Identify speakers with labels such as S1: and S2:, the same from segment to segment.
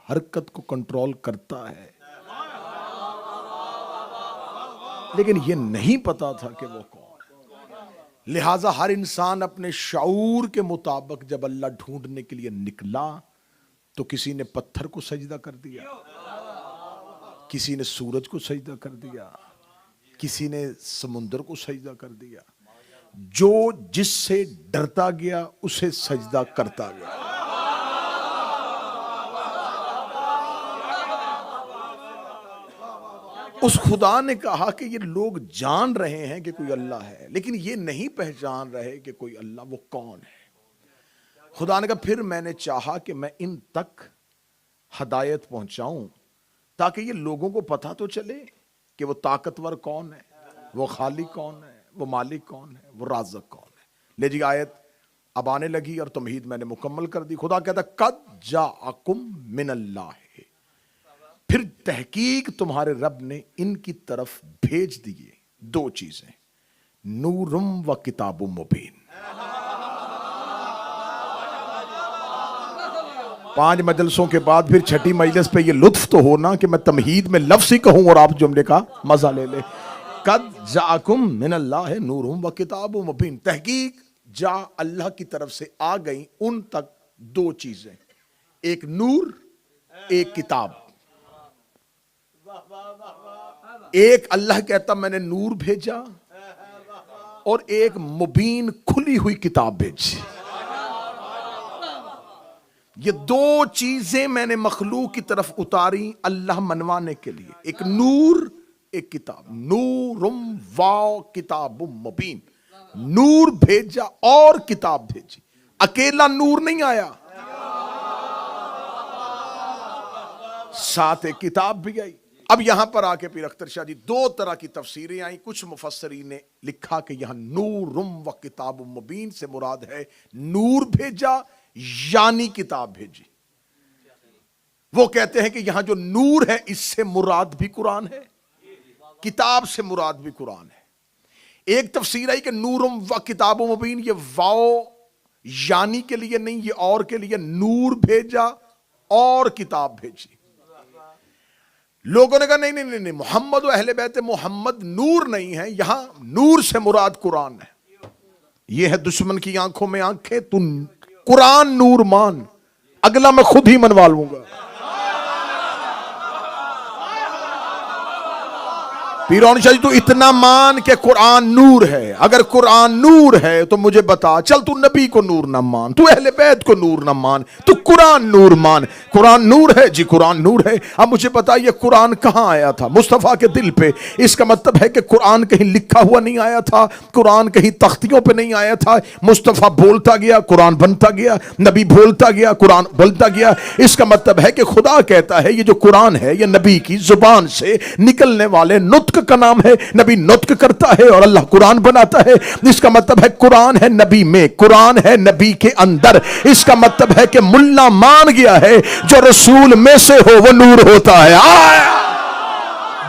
S1: हरकत को कंट्रोल करता है, लेकिन यह नहीं पता था कि वो कौन। लिहाजा हर इंसान अपने शऊर के मुताबिक जब अल्लाह ढूंढने के लिए निकला तो किसी ने पत्थर को सजदा कर दिया, किसी ने सूरज को सजदा कर दिया, किसी ने समुंदर को सजदा कर दिया। जो जिससे डरता गया उसे सजदा करता गया। उस खुदा ने कहा कि ये लोग जान रहे हैं कि कोई अल्लाह है, लेकिन ये नहीं पहचान रहे कि कोई अल्लाह वो कौन है। खुदा ने कहा फिर मैंने चाहा कि मैं इन तक हदायत पहुंचाऊं ताकि ये लोगों को पता तो चले कि वो ताकतवर कौन है, वो खालिक कौन है, वो मालिक कौन है, वो राज़िक कौन है। ले जी आयत अब आने लगी और तमहीद मैंने मुकम्मल कर दी। खुदा कहता कद जाअकुम मिनल्लाह, फिर तहकीक तुम्हारे रब ने इनकी तरफ भेज दिए दो चीजें, नूरुम व किताबुम मुबीन। 5 मजलसों के बाद फिर छठी मजलिस पे ये लुत्फ तो होना कि मैं तमहीद में लफ्ज़ ही कहूं और आप जुमले का मजा ले ले। कद जाअकुम मिनल्लाह नूरुम व किताबुम मुबीन, तहकीक जा अल्लाह की तरफ से आ गई उन तक दो चीजें, एक नूर एक किताब। एक अल्लाह कहता मैंने नूर भेजा और एक मुबीन खुली हुई किताब भेजी। ये दो चीजें मैंने मखलूक की तरफ उतारी अल्लाह मनवाने के लिए, एक नूर एक किताब। नूरुम वाओ किताबुम मुबीन, नूर भेजा और किताब भेजी। अकेला नूर नहीं आया, साथ एक किताब भी आई। अब यहां पर आके पीर अख्तर शाह जी दो तरह की तफसीरें आई। कुछ मुफस्सरीन ने लिखा कि यहां नूरुम व किताब मुबीन से मुराद है नूर भेजा यानी किताब भेजी। वो कहते हैं कि यहां जो नूर है इससे मुराद भी कुरान है, किताब से मुराद भी कुरान है। एक तफसीर आई कि नूरुम व किताब मुबीन, ये वाओ यानी के लिए नहीं, ये और के लिए, नूर भेजा और किताब भेजी। लोगों ने कहा नहीं नहीं नहीं, नहीं मोहम्मद व अहले बैत मोहम्मद नूर नहीं है, यहां नूर से मुराद कुरान है। यह है दुश्मन की आंखों में आंखें, तू कुरान नूर मान, अगला मैं खुद ही मनवा लूंगा। पीरौन शाह जी तू इतना मान के कुरान नूर है, अगर कुरान नूर है तो मुझे बता, चल तू नबी को नूर ना मान, तू अहले बैत को नूर ना मान, तू कुरान नूर मान। कुरान नूर है जी, कुरान नूर है। अब मुझे बता ये कुरान कहां आया था? मुस्तफा के दिल पे। इसका मतलब है कि कुरान कहीं लिखा हुआ नहीं आया था, कुरान कहीं तख्तियों पे नहीं आया था। मुस्तफा बोलता गया, कुरान बनता गया, नबी बोलता गया, कुरान बोलता गया। इसका मतलब है कि खुदा कहता है ये जो कुरान है ये नबी की जुबान से निकलने वाले नुत्क का नाम है। नबी नुत्क करता है और अल्लाह कुरान बनाता है। इसका मतलब है कुरान है नबी में, कुरान है नबी के अंदर। इसका मतलब है कि मुल्ला मान गया है जो रसूल में से हो वो नूर होता है।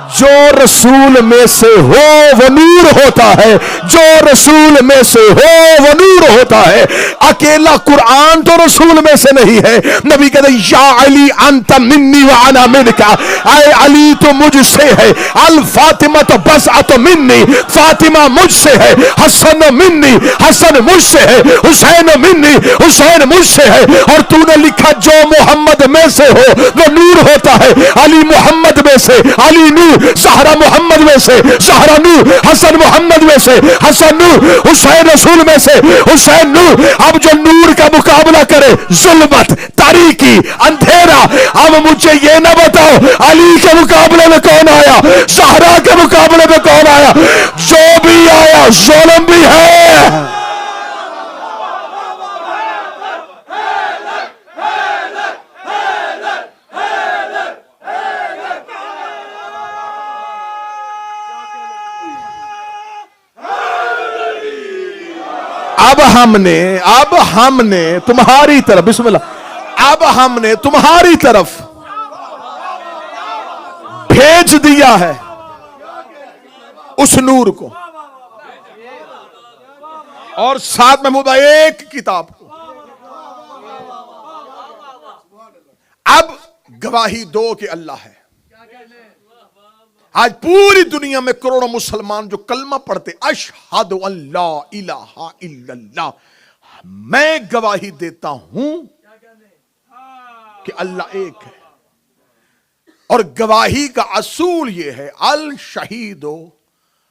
S1: जो रसूल में से हो वो नूर होता है, जो रसूल में से हो वो नूर होता है। अकेला कुरान तो रसूल में से नहीं है। नबी कहते या अली अंत मिन्नी व अना मिनका, आए अली तो मुझसे है, अल फातिमा तो बस तो मिन्नी, फातिमा मुझसे है, हसन मिन्नी, हसन मुझसे है, हुसैन मिन्नी, हुसैन मुझसे है। और तूने लिखा जो मोहम्मद में से हो वो नूर होता है, अली मोहम्मद में से अली नूर, ज़हरा मोहम्मद में से ज़हरा नूर, हसन मोहम्मद में से हसन नूर, हुसैन रसूल में से हुसैन नूर। अब जो नूर का मुकाबला करे जुल्मत, तारीकी, अंधेरा, अब मुझे ये ना बताओ अली के मुकाबले में कौन आया, ज़हरा के मुकाबले में कौन आया? जो भी आया जुल्म भी है। अब हमने तुम्हारी तरफ, बिस्मिल्लाह, अब हमने तुम्हारी तरफ भेज दिया है उस नूर को और साथ में मुदा एक किताब को। अब गवाही दो कि अल्लाह है। आज पूरी दुनिया में करोड़ों मुसलमान जो कलमा पढ़ते, अशहदु अल्ला इलाहा इल्लल्लाह, मैं गवाही देता हूं कि अल्लाह एक है। और गवाही का असूल यह है, अल शहीदो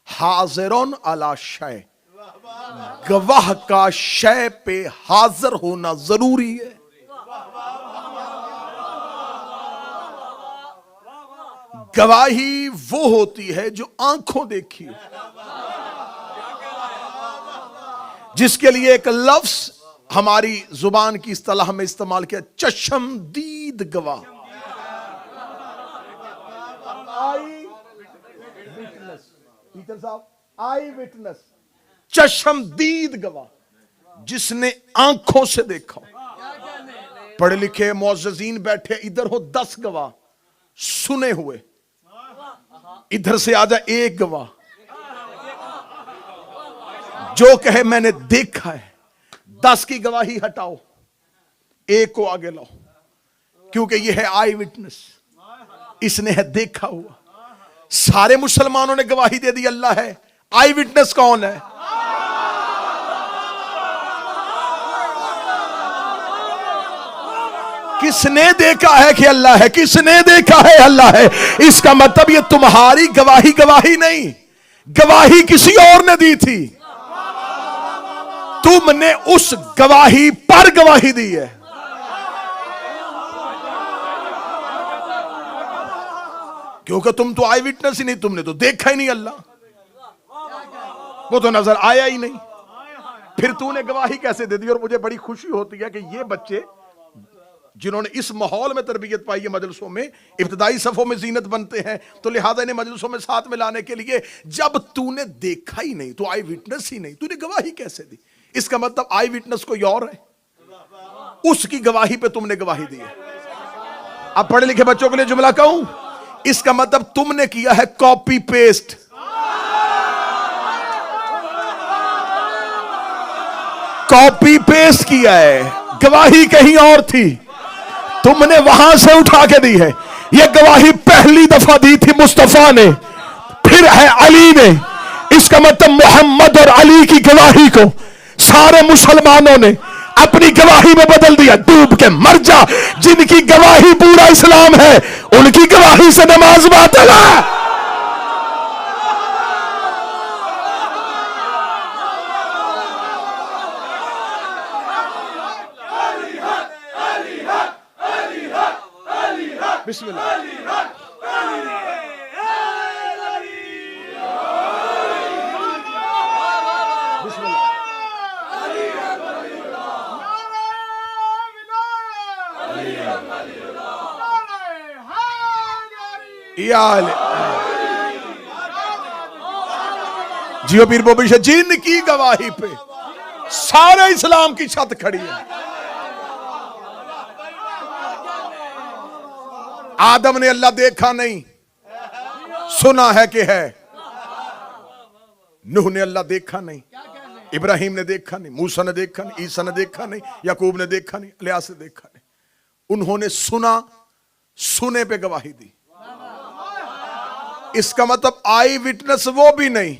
S1: हाजिरुन अला शय, गवाह का शय पे हाजिर होना जरूरी है। गवाही वो होती है जो आंखों देखी, जिसके लिए एक लफ्ज हमारी जुबान की इस्तिलाह में इस्तेमाल किया, चश्मदीद गवाह। आई विटनेस, टीचर साहब, आई विटनेस, चश्मदीद गवाह, जिसने आंखों से देखा। पढ़े लिखे मुअज़्ज़िज़ीन बैठे इधर हो 10 गवाह, सुने हुए इधर से आजा एक गवाह, जो कहे मैंने देखा है। 10 की गवाही हटाओ, एक को आगे लाओ, क्योंकि यह है आई विटनेस, इसने है देखा हुआ। सारे मुसलमानों ने गवाही दे दी अल्लाह है, आई विटनेस कौन है? किसने देखा है कि अल्लाह है? किसने देखा है अल्लाह है? इसका मतलब ये तुम्हारी गवाही गवाही नहीं, गवाही किसी और ने दी थी, तुमने उस गवाही पर गवाही दी है। क्योंकि तुम तो आई विटनेस ही नहीं, तुमने तो देखा ही नहीं अल्लाह, वो तो नजर आया ही नहीं, फिर तूने गवाही कैसे दे दी? और मुझे बड़ी खुशी होती है कि ये बच्चे जिन्होंने इस माहौल में तरबियत पाई है, मजलिसों में इब्तदाई सफों में जीनत बनते हैं, तो लिहाजा इन्हें मजलिसों में साथ में लाने के लिए, जब तूने देखा ही नहीं, तो आई विटनेस ही नहीं, तूने गवाही कैसे दी? इसका मतलब आई विटनेस कोई और है, उसकी गवाही पे तुमने गवाही दी है। अब पढ़े लिखे बच्चों के लिए जुमला कहूं, इसका मतलब तुमने किया है कॉपी पेस्ट। कॉपी पेस्ट किया है, गवाही कहीं और थी, तुमने वहां से उठा के दी है। यह गवाही पहली दफा दी थी मुस्तफा ने, फिर है अली ने। इसका मतलब मोहम्मद और अली की गवाही को सारे मुसलमानों ने अपनी गवाही में बदल दिया। डूब के मर जा, जिनकी गवाही पूरा इस्लाम है, उनकी गवाही से नमाज बातिल है। बिस्मिल्लाह। जियो पीर बोबी से, जिनकी गवाही पे सारे इस्लाम की छत खड़ी है। आदम ने अल्लाह देखा नहीं, सुना है कि है। नूह ने अल्लाह देखा नहीं, इब्राहिम ने देखा नहीं, मूसा ने देखा नहीं, ईसा ने देखा नहीं, याकूब ने देखा नहीं, इलियास ने देखा नहीं। उन्होंने सुना, सुने पे गवाही दी। इसका मतलब आई विटनेस वो भी नहीं,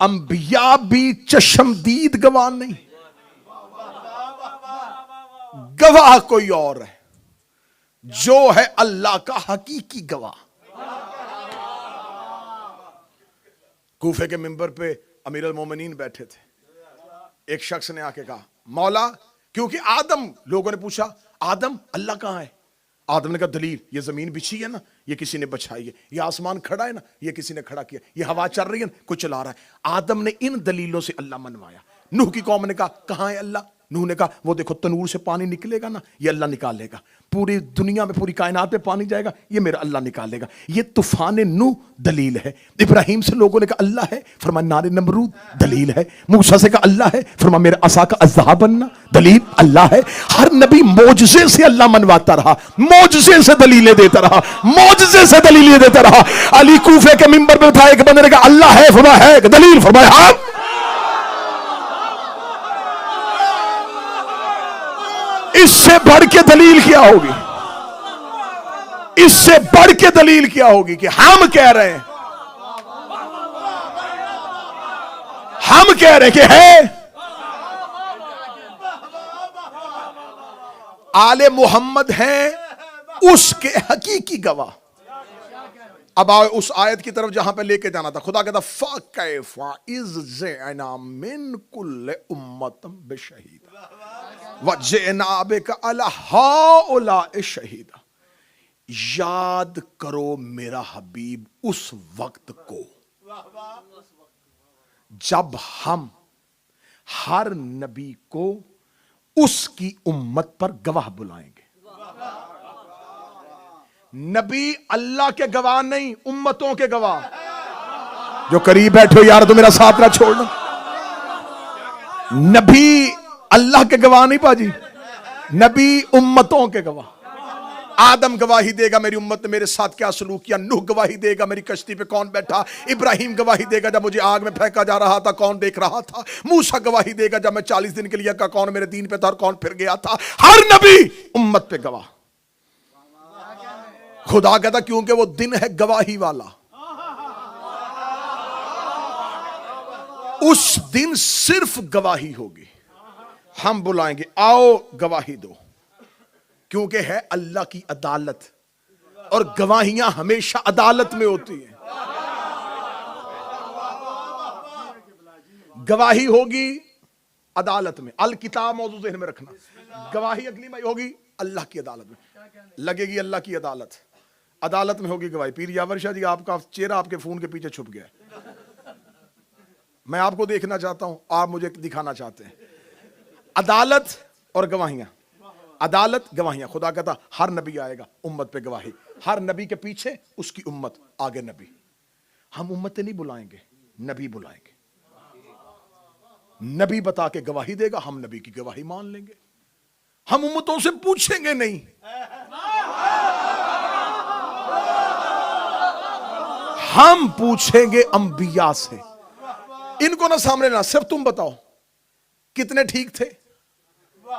S1: अंबिया भी चश्मदीद गवाह नहीं, गवाह कोई और है, जो है अल्लाह का हकीकी गवाह। कूफे के मिंबर पे अमीरुल मोमिनीन बैठे थे। एक शख्स ने आके कहा, मौला, क्योंकि आदम, लोगों ने पूछा आदम अल्लाह कहां है? आदम ने कहा दलील, ये जमीन बिछी है ना, ये किसी ने बिछाई है, ये आसमान खड़ा है ना, ये किसी ने खड़ा किया, ये हवा चल रही है ना, कोई चला रहा है। आदम ने इन दलीलों से अल्लाह मनवाया। नूह की कौम ने कहा कहां है अल्लाह? नूह ने कहा वो देखो तनूर से पानी निकलेगा ना, ये अल्लाह निकालेगा। पूरी दुनिया में, पूरी कायनात में पानी जाएगा, ये मेरा अल्लाह निकालेगा। ये तूफान नूह दलील है। इब्राहिम से लोगों ने कहा अल्लाह है, फरमाया नारे नमरूद दलील है। मूसा से कहा अल्लाह है, फरमाया मेरा असा का अज़्ज़ा बनना दलील अल्लाह है। हर नबी मौजज़े से अल्लाह मनवाता रहा, मौजज़े से दलीलें देता रहा, मौजज़े से दलीलें देता रहा। अली कूफे के मिंबर पे उठाया, एक बंदे ने कहा अल्लाह है, फरमाया है, दलील, फरमाया हाँ। इससे बढ़ के दलील क्या होगी? इससे बढ़ के दलील क्या होगी कि हम कह रहे हैं, हम कह रहे हैं कि है आले मोहम्मद हैं उसके हकीकी गवाह। अब आओ उस आयत की तरफ जहां पे लेके जाना था। खुदा कहता फ़कैफ़ा इज़ ज़अना मिन कुल्लि उम्मतिन बिशहीद व ज़अना बिका अला हाउलाइ शहीदा। याद करो मेरा हबीब उस वक्त को जब हम हर नबी को उसकी उम्मत पर गवाह बुलाएंगे। नबी अल्लाह के गवाह नहीं, उम्मतों के गवाह। जो करीब बैठे हो यार तो मेरा साथ ना छोड़ना। नबी अल्लाह के गवाह नहीं पाजी, नबी उम्मतों के गवाह। आदम गवाही देगा मेरी उम्मत ने मेरे साथ क्या सलूक किया। नूह गवाही देगा मेरी कश्ती पे कौन बैठा। इब्राहिम गवाही देगा जब मुझे आग में फेंका जा रहा था कौन देख रहा था। मूसा गवाही देगा जब मैं 40 दिन के लिए का कौन मेरे दीन पे था और कौन फिर गया था। हर नबी उम्मत पे गवाह। खुदा कहता क्योंकि वो दिन है गवाही वाला। उस दिन सिर्फ गवाही होगी। हम बुलाएंगे आओ गवाही दो, क्योंकि है अल्लाह की अदालत और गवाहियां हमेशा अदालत में होती हैं। गवाही होगी अदालत में। अल किताब मौजूद ज़हन में रखना। गवाही अगली में होगी अल्लाह की अदालत में, लगेगी अल्लाह की अदालत। अदालत में होगी गवाही। पीर यावर शाह जी आपका चेहरा आपके फोन के पीछे छुप गया। मैं आपको देखना चाहता हूं, आप मुझे दिखाना चाहते हैं। अदालत और गवाहियां, अदालत गवाहियां। खुदा कहता हर नबी आएगा उम्मत पे गवाही। हर नबी के पीछे उसकी उम्मत, आगे नबी। हम उम्मतें नहीं बुलाएंगे, नबी बुलाएंगे। नबी बता के गवाही देगा, हम नबी की गवाही मान लेंगे। हम उम्मतों से पूछेंगे नहीं। हम पूछेंगे अंबिया से। इनको ना सामने ना, सिर्फ तुम बताओ कितने ठीक थे,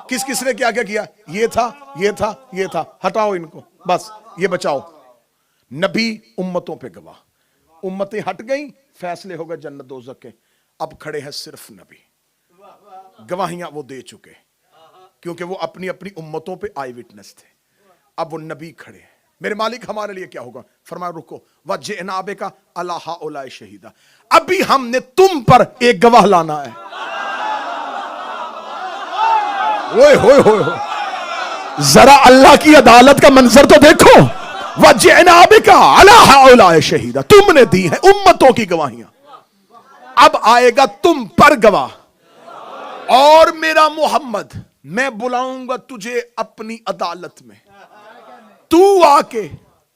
S1: किस किसने क्या क्या किया। ये था, ये था, ये था। हटाओ इनको, बस ये बचाओ। नबी उम्मतों पे गवाह। उम्मतें हट गई, फैसले हो गए जन्नत दोज़ख के। अब खड़े हैं सिर्फ नबी। गवाहियां वो दे चुके क्योंकि वो अपनी अपनी उम्मतों पे आई विटनेस थे। अब वो नबी खड़े हैं। मेरे मालिक हमारे लिए क्या होगा? फरमाया रुको वज्जना बिका अला हाउलाइ शहीदा। अभी हमने तुम पर एक गवाह लाना है। ओए होए होए होए, जरा अल्लाह की अदालत का मंजर तो देखो। वज्जना बिका अला हाउलाइ शहीदा। तुमने दी है उम्मतों की गवाहियां, अब आएगा तुम पर गवाह। और मेरा मोहम्मद, मैं बुलाऊंगा तुझे अपनी अदालत में। तू आके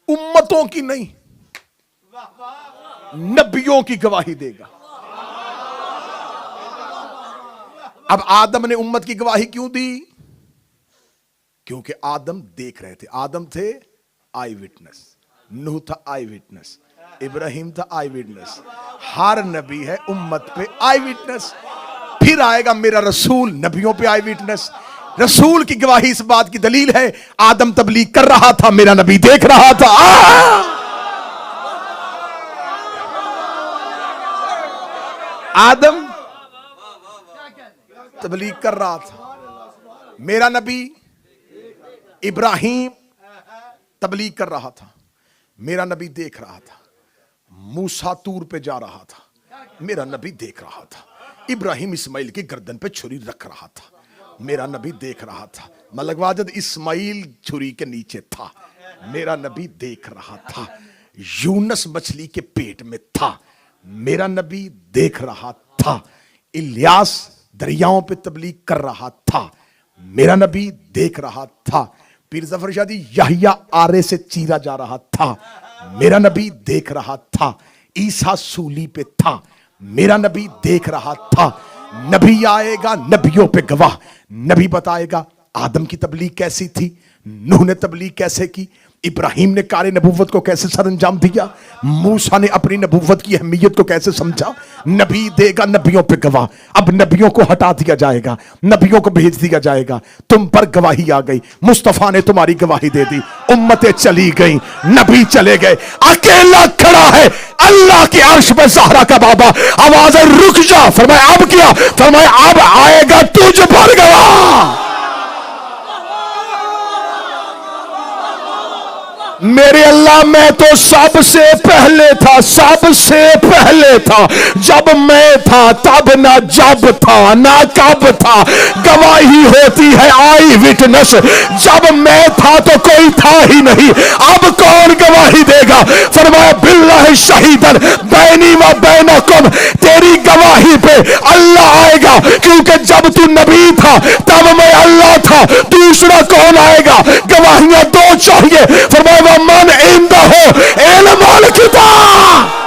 S1: उम्मतों की नहीं नबियों की गवाही देगा। अब आदम ने उम्मत की गवाही क्यों दी? क्योंकि आदम देख रहे थे। आदम थे आई विटनेस, नूह था आई विटनेस, इब्राहिम था आई विटनेस। हर नबी है उम्मत पे आई विटनेस। फिर आएगा मेरा रसूल, नबियों पे आई विटनेस। रसूल की गवाही इस बात की दलील है, आदम तबलीग कर रहा था, मेरा नबी देख रहा था। आदम तबलीग कर रहा था, मेरा नबी इब्राहिम तबलीग कर रहा था, मेरा नबी देख रहा था। मूसा तूर पे जा रहा था, मेरा नबी देख रहा था। इब्राहिम इस्माइल की गर्दन पे छुरी रख रहा था, मेरा नबी देख रहा था। मलक वाजिद इस्माइल छुरी के नीचे था, मेरा नबी देख रहा था। यूनस मछली के पेट में था, मेरा नबी देख रहा था। इलियास दरियाओं पे तबलीग कर रहा था, मेरा नबी देख रहा था। पीर जफर शादी यहिया आरे से चीरा जा रहा था, मेरा नबी देख रहा था। ईसा सूली पे था, मेरा नबी देख रहा था। नबी आएगा नबियों पे गवाह। नबी बताएगा आदम की तबलीग कैसी थी, नूह ने तबलीग कैसे की, इब्राहिम ने कार नबूवत को कैसे सरअंजाम दिया, मूसा ने अपनी नबूवत की अहमियत को कैसे समझा। नबी देगा नबियों पे गवाह, अब नबियों को हटा दिया जाएगा, नबियों को भेज दिया जाएगा। तुम पर गवाही आ गई, मुस्तफा ने तुम्हारी गवाही दे दी, उम्मतें चली गई, नबी चले गए, अकेला खड़ा है अल्लाह के अर्श पे ज़हरा का बाबा। आवाज रुक जा, फरमाया अब क्या, फरमाया अब आएगा तुझ पर गवाह। मेरे अल्लाह मैं तो सबसे पहले था, सबसे पहले था। जब मैं था तब ना जब था ना कब था, गवाही होती है आई विटनेस। जब मैं था तो कोई था ही नहीं, अब कौन गवाही देगा। फरमाया बिल्लाह शहीदन बैनी व बैनकुम, तेरी गवाही पे अल्लाह आएगा, क्योंकि जब तू नबी था तब मैं अल्लाह था, दूसरा कौन आएगा। गवाहियां दो चाहिए। फरमाया मन इंदा हो इल्मुल किताब।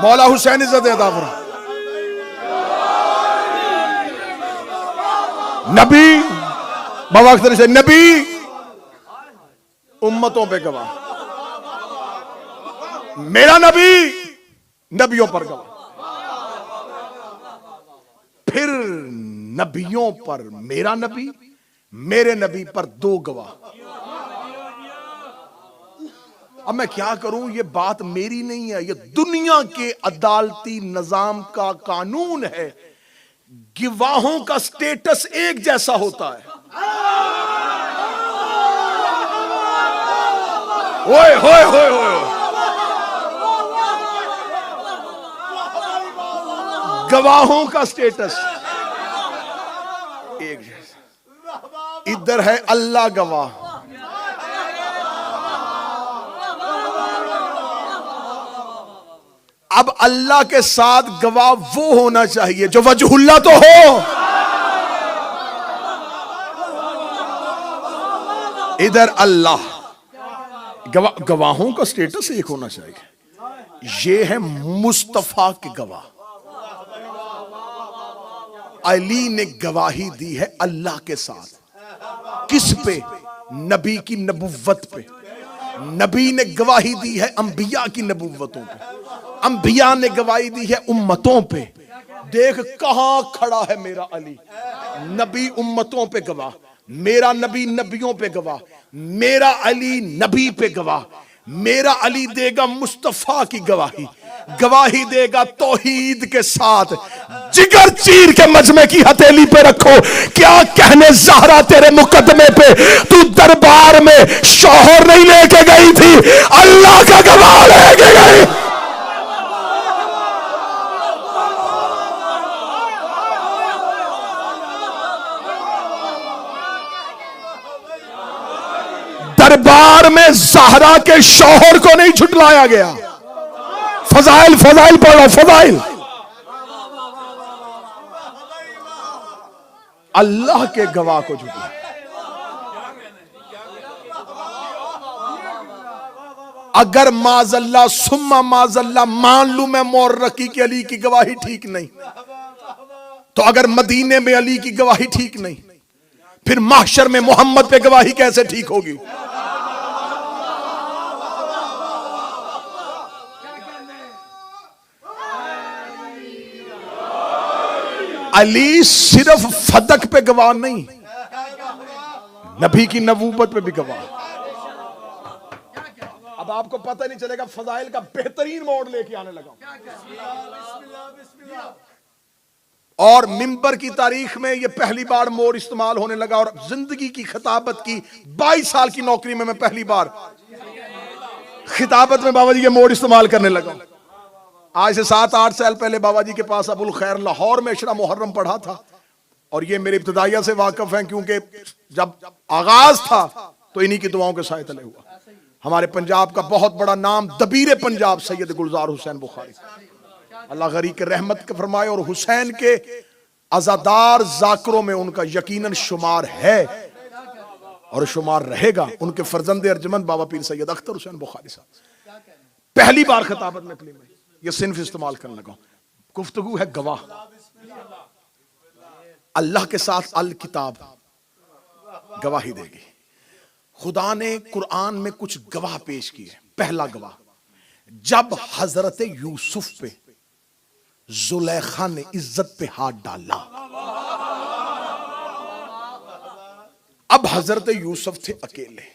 S1: मौला हुसैन इज्जत अता फरमा। नबी बवक्त से नबी उम्मतों पे गवाह, मेरा नबी नबियों पर गवाह, फिर नबियों पर मेरा नबी, मेरे नबी पर दो गवाह। अब मैं क्या करूं, ये बात मेरी नहीं है, ये दुनिया के अदालती निजाम का कानून है। गवाहों का स्टेटस एक जैसा होता है। ओए होए होए होए, गवाहों का स्टेटस एक जैसा। इधर है अल्लाह गवाह, अब अल्लाह के साथ गवाह वो होना चाहिए जो वजहुल्लाह तो हो। इधर अल्लाह, गवाहों का स्टेटस एक होना चाहिए। ये है मुस्तफा के गवाह। अली ने गवाही दी है अल्लाह के साथ, किस पे, नबी की नबुव्वत पे। नबी ने गवाही दी है अंबिया की नबुव्वतों पे, अंबिया ने गवाही दी है उम्मतों पे। देख कहां खड़ा है मेरा अली, नबी उम्मतों पे गवाह, मेरा नबी नबियों पे गवाह, मेरा अली नबी पे गवाह। मेरा अली देगा मुस्तफा की गवाही, गवाही देगा तौहीद के साथ। जिगर चीर के मजमे की हथेली पे रखो, क्या कहने ज़हरा तेरे मुकदमे पे। तू दरबार में शौहर नहीं लेके गई थी, अल्लाह का गवाह लेके गई। दरबार में ज़हरा के शौहर को नहीं झुटलाया गया। फजाइल फजाइल पढ़ो, फजाइल। अल्लाह के गवाह को झुटलाया। अगर माजल्ला सुम्मा माजल्ला मान लू मैं मोरक्की की अली की गवाही ठीक नहीं, तो अगर मदीने में अली की गवाही ठीक नहीं, फिर महशर में मोहम्मद पे गवाही कैसे ठीक होगी। अली सिर्फ फदक पे गवाह नहीं, नबी की नबूवत पे भी गवाह। अब आपको पता नहीं चलेगा, फजाइल का बेहतरीन मोड़ लेके आने लगा। और मिंबर की तारीख में यह पहली बार मोड़ इस्तेमाल होने लगा। और जिंदगी की खिताबत की 22 साल की नौकरी में मैं पहली बार खिताबत में बाबा जी ये मोड़ इस्तेमाल करने लगा। आज से 7-8 साल पहले बाबा जी के पास अबुल खैर लाहौर में अशरा मुहर्रम पढ़ा था, और ये मेरे इब्तिदाइया से वाकिफ हैं, क्योंकि जब आगाज था तो इन्हीं की दुआओं के साए तले हुआ। हमारे पंजाब का बहुत बड़ा नाम दबीर पंजाब सैयद गुलजार हुसैन बुखारी, अल्लाह गरीक रहमत के फरमाए, और हुसैन के अज़ादार जाकरों में उनका यकीनन शुमार है और शुमार रहेगा। उनके फर्जंद अर्जमंद बाबा पीर सैयद अख्तर हुसैन बुखारी साहब पहली बार खिताबत नकली में ये सिन्फ इस्तेमाल करने लगा। गुफ्तगू है गवाह, अल्लाह के साथ अल किताब गवाही देगी। खुदा ने कुरान में कुछ गवाह पेश किए। पहला गवाह, जब हजरत यूसुफ पे जुलेखा ने इज्जत पे हाथ डाला। अब हजरत यूसुफ थे अकेले,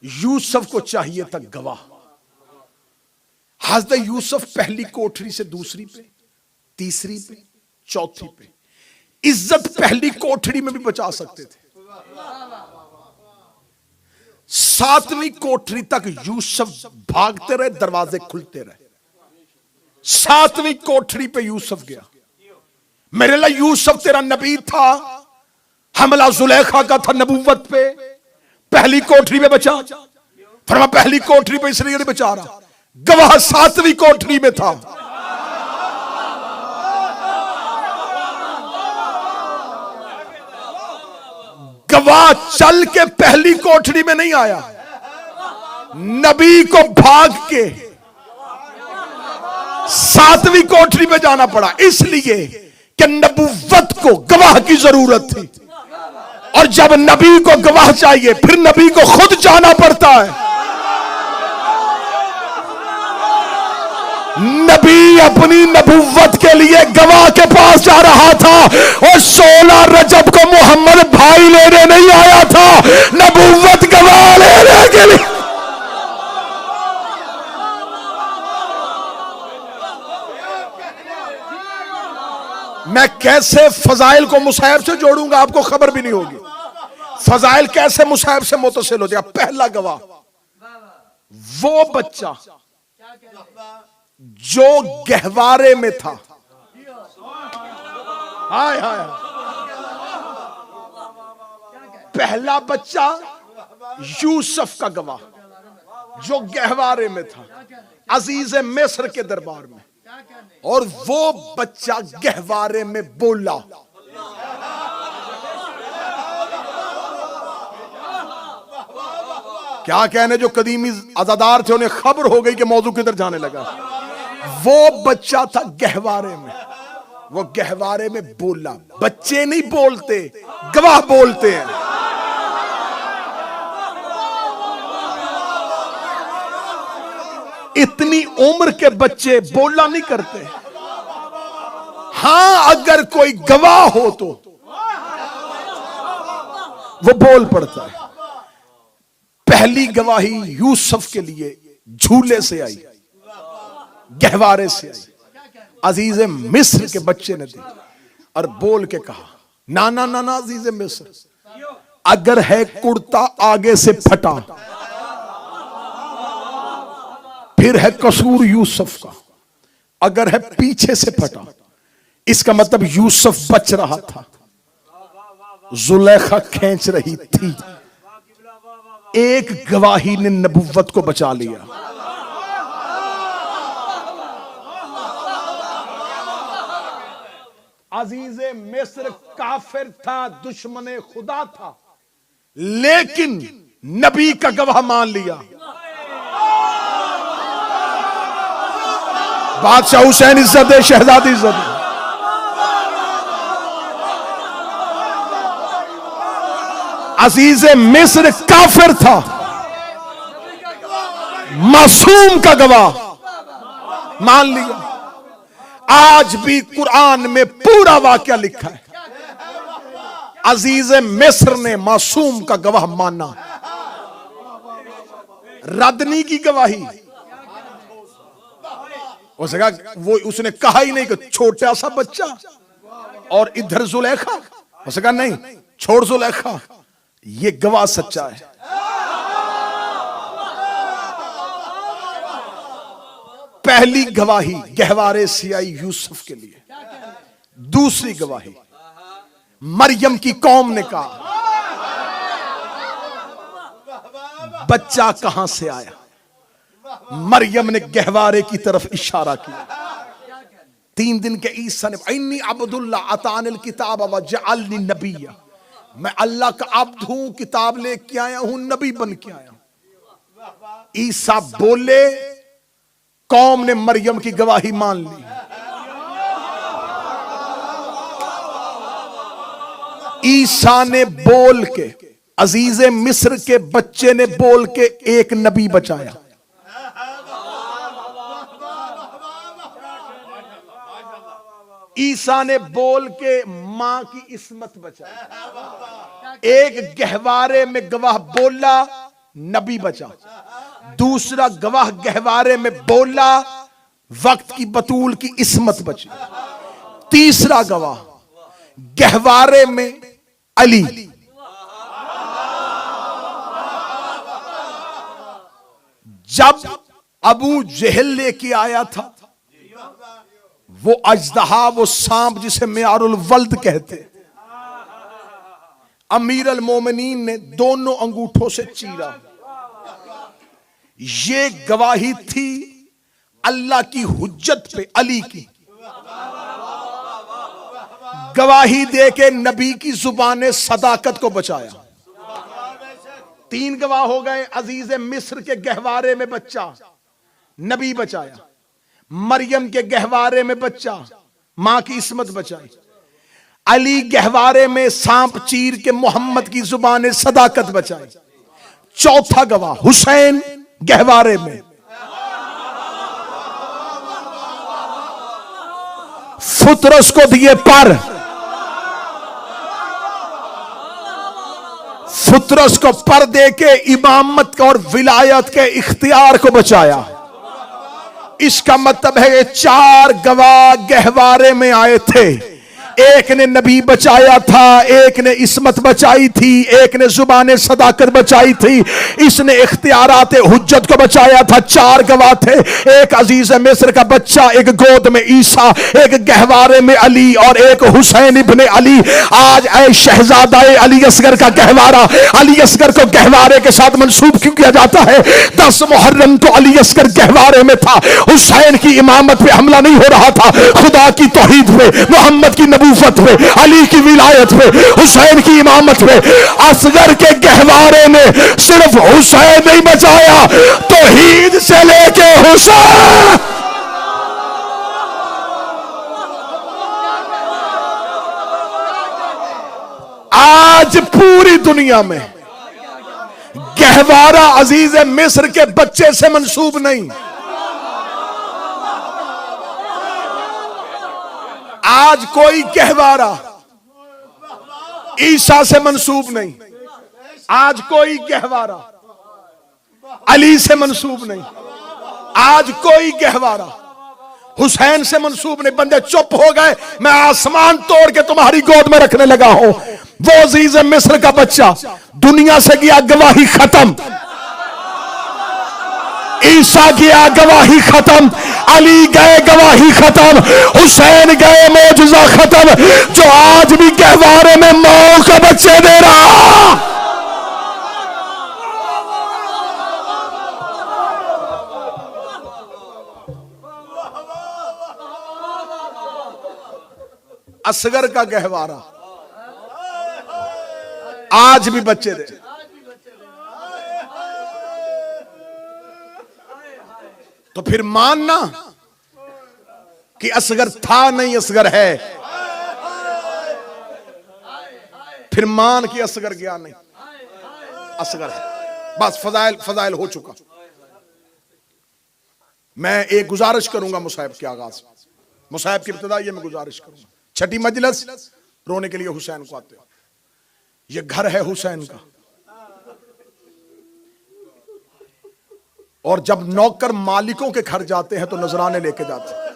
S1: यूसुफ को चाहिए था गवाह। हजरत यूसुफ पहली कोठरी से दूसरी पे, तीसरी पे, चौथी पे, इज्जत पहली कोठरी में भी बचा सकते थे। सातवीं कोठरी तक यूसुफ भागते रहे, दरवाजे खुलते रहे। सातवीं कोठरी पे यूसुफ गया। मेरे लिए यूसुफ तेरा नबी था, हमला जुलेखा का था नबूवत पे। पहली कोठरी में बचा, फरमा पहली कोठरी पे इसलिए नहीं बचा रहा, गवाह सातवीं कोठरी में था। गवाह चल के पहली कोठरी में नहीं आया, नबी को भाग के सातवीं कोठरी में जाना पड़ा, इसलिए कि नबूवत को गवाह की जरूरत थी। और जब नबी को गवाह चाहिए फिर नबी को खुद जाना पड़ता है। नबी अपनी नबूवत के लिए गवाह के पास जा रहा था और 16 रजब को मोहम्मद भाई लेने नहीं आया था, नबूवत गवाह लेने के लिए। मैं कैसे फजाइल को मुसाहिब से जोड़ूंगा आपको खबर भी नहीं होगी। फजाइल कैसे मुसाहिब से मुतसिल हो जाएगा। पहला गवाह वो बच्चा जो गहवारे में था। हाय हाय, पहला बच्चा यूसुफ का गवाह जो गहवारे में था, अजीज मिस्र के दरबार में, और वो बच्चा गहवारे में बोला। क्या कहने, जो कदीमी अज़ादार थे उन्हें खबर हो गई कि मौजू किधर जाने लगा। वो बच्चा था गहवारे में, वो गहवारे में बोला। बच्चे नहीं बोलते, गवाह बोलते हैं। इतनी उम्र के बच्चे बोला नहीं करते। हां, अगर कोई गवाह हो तो वो बोल पड़ता है। पहली गवाही यूसुफ के लिए झूले से आई, गहवारे से आई। अजीज मिस्र के बच्चे ने दी और बोल के कहा, ना ना ना ना अजीज मिस्र, अगर है कुर्ता आगे से फटा फिर है कसूर यूसुफ का, अगर है पीछे से फटा इसका मतलब यूसुफ बच रहा था, जुलेखा खींच रही थी। एक गवाही ने नबुव्वत को बचा लिया। अजीजे मिस्र काफिर था, दुश्मने खुदा था, लेकिन नबी का गवाह मान लिया। बादशाह हुसैन इज्जत है, शहजादी इज्जत है। अजीजे मिस्र काफिर था, मासूम का गवाह मान लिया। आज भी कुरान में पूरा वाकया लिखा है। अजीजे मिस्र ने मासूम का गवाह माना, रदनी की गवाही। उसने कहा ही नहीं कि छोटा सा बच्चा और इधर जुलेखा। उसने कहा नहीं, छोड़ जुलेखा, ये गवाह सच्चा है। पहली गवाही गहवारे से आई यूसुफ के लिए। दूसरी गवाही मरियम की कौम ने कहा, बच्चा कहां से आया? मरियम ने गहवारे की तरफ इशारा किया। 3 दिन के ईसा ने इन्नी अब्दुल्ला अतानिल किताब व जअलनी नबिय्या, मैं अल्लाह का अब्द हूं, किताब लेके आया हूं, नबी बन के आया हूं। ईसा बोले, कौम ने मरियम की गवाही मान ली। ईसा ने बोल के, अजीजे मिस्र के बच्चे ने बोल के एक नबी बचाया। ईसा ने बोल के मां की इस्मत बचाई। एक गहवारे में गवाह बोला, नबी बचा। दूसरा गवाह गहवारे में बोला, वक्त की बतूल की इस्मत बची। तीसरा गवाह गहवारे में अली। जब अबू जहल लेके आया था वो अजदहा, वो सांप जिसे मियारुल वल्द कहते, अमीर अल मोमिनीन ने दोनों अंगूठों से चीरा। ये गवाही थी अल्लाह की हुज्जत पे अली की। गवाही दे के नबी की जुबान सदाकत को बचाया। 3 गवाह हो गए। अजीज मिस्र के गहवारे में बच्चा, नबी बचाया। मरियम के गहवारे में बच्चा, मां की इस्मत बचाई। अली गहवारे में सांप चीर के मोहम्मद की जुबान सदाकत बचाई। चौथा गवाह हुसैन गहवारे में, फुतरस को दिए पर, फुतरस को पर दे के इमामत और विलायत के इख्तियार को बचाया। इसका मतलब है ये 4 गवाह गहवारे में आए थे। एक ने नबी बचाया था, एक ने इस्मत बचाई थी, एक ने जुबान सदाकत बचाई थी, इसने इख्तियारात हुज्जत को बचाया था। 4 गवाह थे। एक अजीज मिस्र का बच्चा, एक गोद में ईसा, एक गहवारे में अली और एक हुसैन इब्ने अली। आज ऐ शहजादा अली असगर का गहवारा, अली असगर को गहवारे के साथ मंसूब क्यों किया जाता है? 10 मुहर्रम को अली असगर गहवारे में था। हुसैन की इमामत पे हमला नहीं हो रहा था, खुदा की तौहीद पे, मोहम्मद की नबूवत पे, अली की विलायत पे, हुसैन की इमामत पे। असगर के गहवारे में सिर्फ हुसैन नहीं बचाया, तौहीद से लेके हुसैन। आज पूरी दुनिया में गहवारा अजीज मिस्र के बच्चे से मंसूब नहीं। आज कोई गहवारा ईसा से मंसूब नहीं। आज कोई गहवारा अली से मंसूब नहीं। आज कोई गहवारा हुसैन से मंसूब नहीं। बंदे चुप हो गए। मैं आसमान तोड़ के तुम्हारी गोद में रखने लगा हूं। वो अजीज मिस्र का बच्चा दुनिया से गया, गवाही खत्म। ईसा गया, गवाही खत्म। अली गए, गवाही खत्म। हुसैन गए, मौजूजा खत्म। जो आज भी गहवारे में मां का बच्चे दे रहा, असगर का गहवारा आज भी बच्चे दे। तो फिर मानना कि असगर था नहीं, असगर है। फिर मान कि असगर गया नहीं, असगर है। बस फजाइल हो चुका। मैं एक गुजारिश करूंगा मुसाहिब के आगाज, मुसाहिब की इब्तिदा ये मैं गुजारिश करूंगा। छठी मजलिस रोने के लिए हुसैन को आते हो। ये घर है हुसैन का। और जब नौकर मालिकों के घर जाते हैं तो नजराने लेके जाते हैं।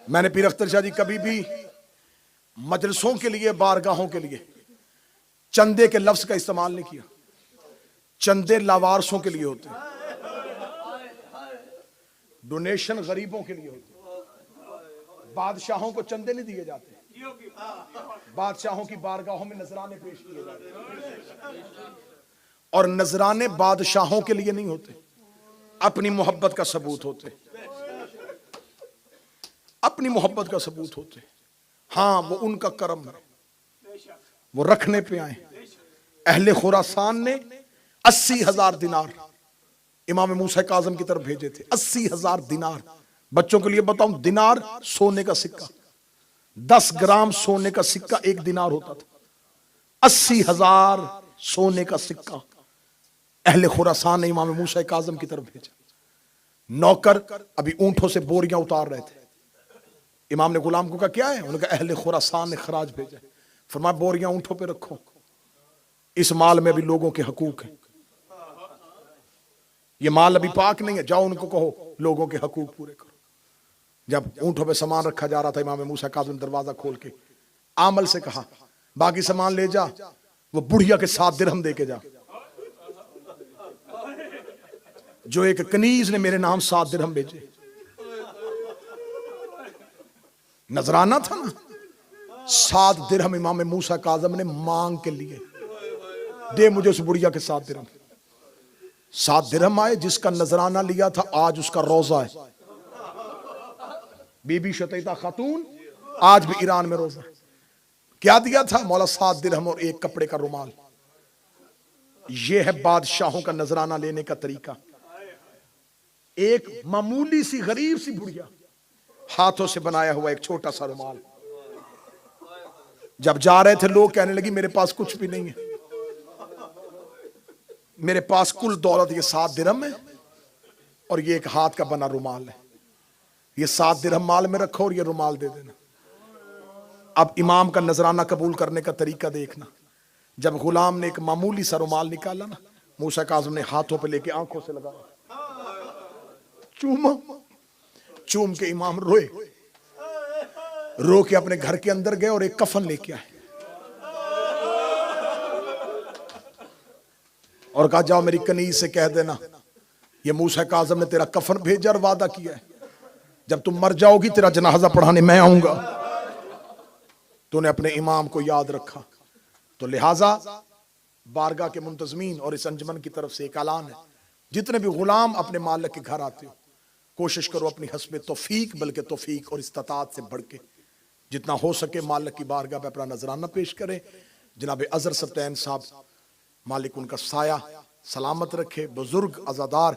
S1: मैंने पीर अख्तर शाह जी कभी भी मजलिसों के लिए, बारगाहों के लिए चंदे के लफ्ज का इस्तेमाल नहीं किया। चंदे लावारसों के लिए होते हैं, डोनेशन गरीबों के लिए होते हैं। बादशाहों को चंदे नहीं दिए जाते, बादशाहों की बारगाहों में नजराने पेश किए जाते हैं। और नजराने बादशाहों के लिए नहीं होते, अपनी मोहब्बत का सबूत होते। अपनी मोहब्बत का सबूत होते। हाँ, वो उनका करम है, वो रखने पे आए। अहले खुरासान ने 80,000 दिनार इमाम मूसा काज़म की तरफ भेजे थे। 80,000 दिनार। बच्चों के लिए बताऊं, दिनार सोने का सिक्का, 10 ग्राम सोने का सिक्का 1 दिनार होता था। 80,000 सोने का सिक्का अहले खुरासान ने इमाम मूसा काज़म की तरफ भेजा। नौकर अभी ऊंटों से बोरियां उतार रहे थे। इमाम ने गुलाम को कहा क्या है? उन्होंने कहा अहले खुरासान ने खराज भेजा। फरमाया बोरियां ऊंटों पे रखो, इस माल में भी लोगों के हकूक हैं। ये माल अभी पाक नहीं है, जाओ उनको कहो लोगों के हकूक पूरे करो। जब ऊंटों पे सामान रखा जा रहा था, इमाम मूसा काज़म ने दरवाजा खोल के आमल से कहा बाकी सामान ले जा, वो बुढ़िया के 7 दिरहम दे के जा। जो एक कनीज ने मेरे नाम 7 दिरहम भेजे, नजराना था ना। 7 दिरहम इमाम मूसा काज़म ने मांग के लिए, दे मुझे उस बुढ़िया के 7 दिरहम। 7 दिरहम आए, जिसका नजराना लिया था आज उसका रोजा है। बीबी शतैता खातून आज भी ईरान में रोजा। क्या दिया था? मौला 7 दिरहम और एक कपड़े का रुमाल। यह है बादशाहों का नजराना लेने का तरीका। एक मामूली सी गरीब सी बुढ़िया, हाथों से बनाया हुआ एक छोटा सा रुमाल। जब जा रहे थे लोग कहने लगी मेरे पास कुछ भी नहीं है, मेरे पास कुल दौलत ये 7 दिरहम है और ये एक हाथ का बना रुमाल है। ये 7 दिरहम माल में रखो और ये रुमाल दे देना। अब इमाम का नजराना कबूल करने का तरीका देखना। जब गुलाम ने एक मामूली सा रुमाल निकाला ना, मूसा काज़म ने हाथों पे लेके आंखों से लगाया, चूमा। चूम के इमाम रोए, रो के अपने घर के अंदर गए और एक कफन लेके आए और कहा जाओ मेरी कनीज से कह देना ये मूसा काज़म ने तेरा कफन भेजा और वादा किया है जब तुम मर जाओगी तेरा जनाजा पढ़ाने मैं आऊंगा। तूने अपने इमाम को याद रखा। तो लिहाजा बारगाह के मुंतजमीन और इस अंजमन की तरफ से एक ऐलान है, जितने भी गुलाम अपने मालिक के घर आते हो, कोशिश करो अपनी हस्बे तौफीक, बल्कि तौफीक और इस्तात से बढ़ के जितना हो सके मालिक की बारगाह पे अपना नजराना पेश करें। जनाब अजहर सब्तैन साहब, मालिक उनका साया सलामत रखे, बुजुर्ग अज़ादार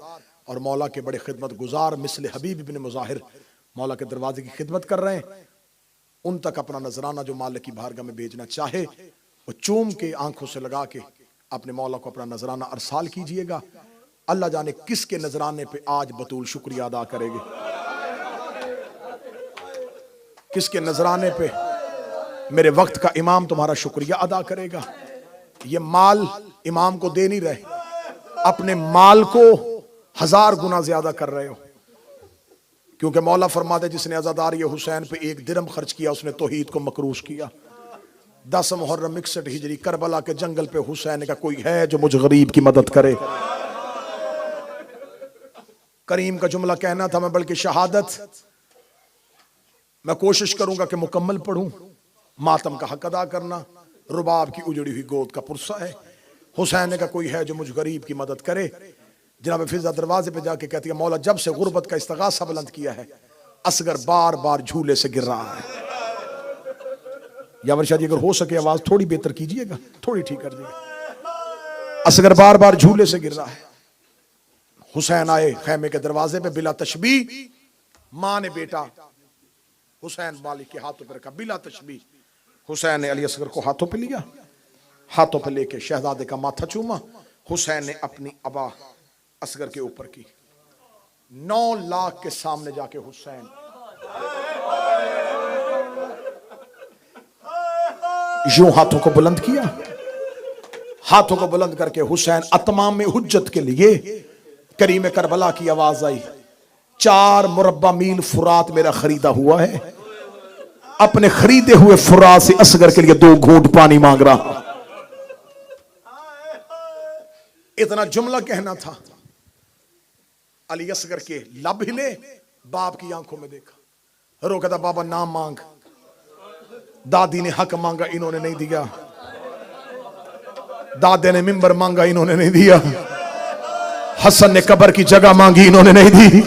S1: और मौला के बड़े खिदमत गुजार मिसल हबीब इब्न मुज़ाहिर मौला के दरवाजे की खिदमत कर रहे हैं। उन तक अपना नजराना जो मालिक की बारगाह में भेजना चाहे वो चूम के आंखों से लगा के अपने मौला को अपना नजराना अरसाल कीजिएगा। अल्लाह जाने किसके नजराने पे आज बतूल शुक्रिया अदा करेगी, किसके नजराने पे मेरे वक्त का इमाम तुम्हारा शुक्रिया अदा करेगा। ये माल इमाम को दे नहीं रहे, अपने माल को 1000 गुना ज्यादा कर रहे हो, क्योंकि मौला फरमाते जिसने अज़ादार ये हुसैन पे 1 दिरहम खर्च किया उसने तौहीद को मकरूस किया। 10 मुहर्रम 61 हिजरी करबला के जंगल पे हुसैन का कोई है जो मुझ गरीब की मदद करे। करीम का जुमला कहना था मैं, बल्कि शहादत मैं कोशिश करूंगा कि मुकम्मल पढ़ूं। मातम का हक अदा करना रुबाब की उजड़ी हुई गोद का पुरसा है। हुसैन का कोई है जो मुझ गरीब की मदद करे। जनाब फिजा दरवाजे पे जाके कहती है मौला जब से गुर्बत का इस्तगासा बुलंद किया है असगर बार बार झूले से गिर रहा है। यावर शादी अगर हो सके आवाज थोड़ी बेहतर कीजिएगा, थोड़ी ठीक कर दीजिएगा। असगर बार बार झूले से गिर रहा है। हुसैन आए खैमे के दरवाजे पे बिला तशबी, मां ने बेटा हुसैन मालिक के हाथों पर रखा बिला तशबी। हुसैन ने अली असगर को हाथों पे लिया, हाथों पे लेके शहजादे का माथा चूमा। हुसैन ने अपनी अबा असगर के ऊपर की। 9 लाख के सामने जाके हुसैन यूं हाथों को बुलंद किया। हाथों को बुलंद करके हुसैन अतमाम में हुज्जत के लिए करीम करबला की आवाज आई, 4 मुरब्बा मील फुरात मेरा खरीदा हुआ है। अपने खरीदे हुए फुरात से असगर के लिए 2 घूंट पानी मांग रहा। इतना जुमला कहना था। अली असगर के लब हिले, बाप की आंखों में देखा, रोका था बाबा नाम मांग। दादी ने हक मांगा, इन्होंने नहीं दिया। दादे ने मिंबर मांगा, इन्होंने नहीं दिया। हसन ने कब्र की जगह मांगी, इन्होंने नहीं दी।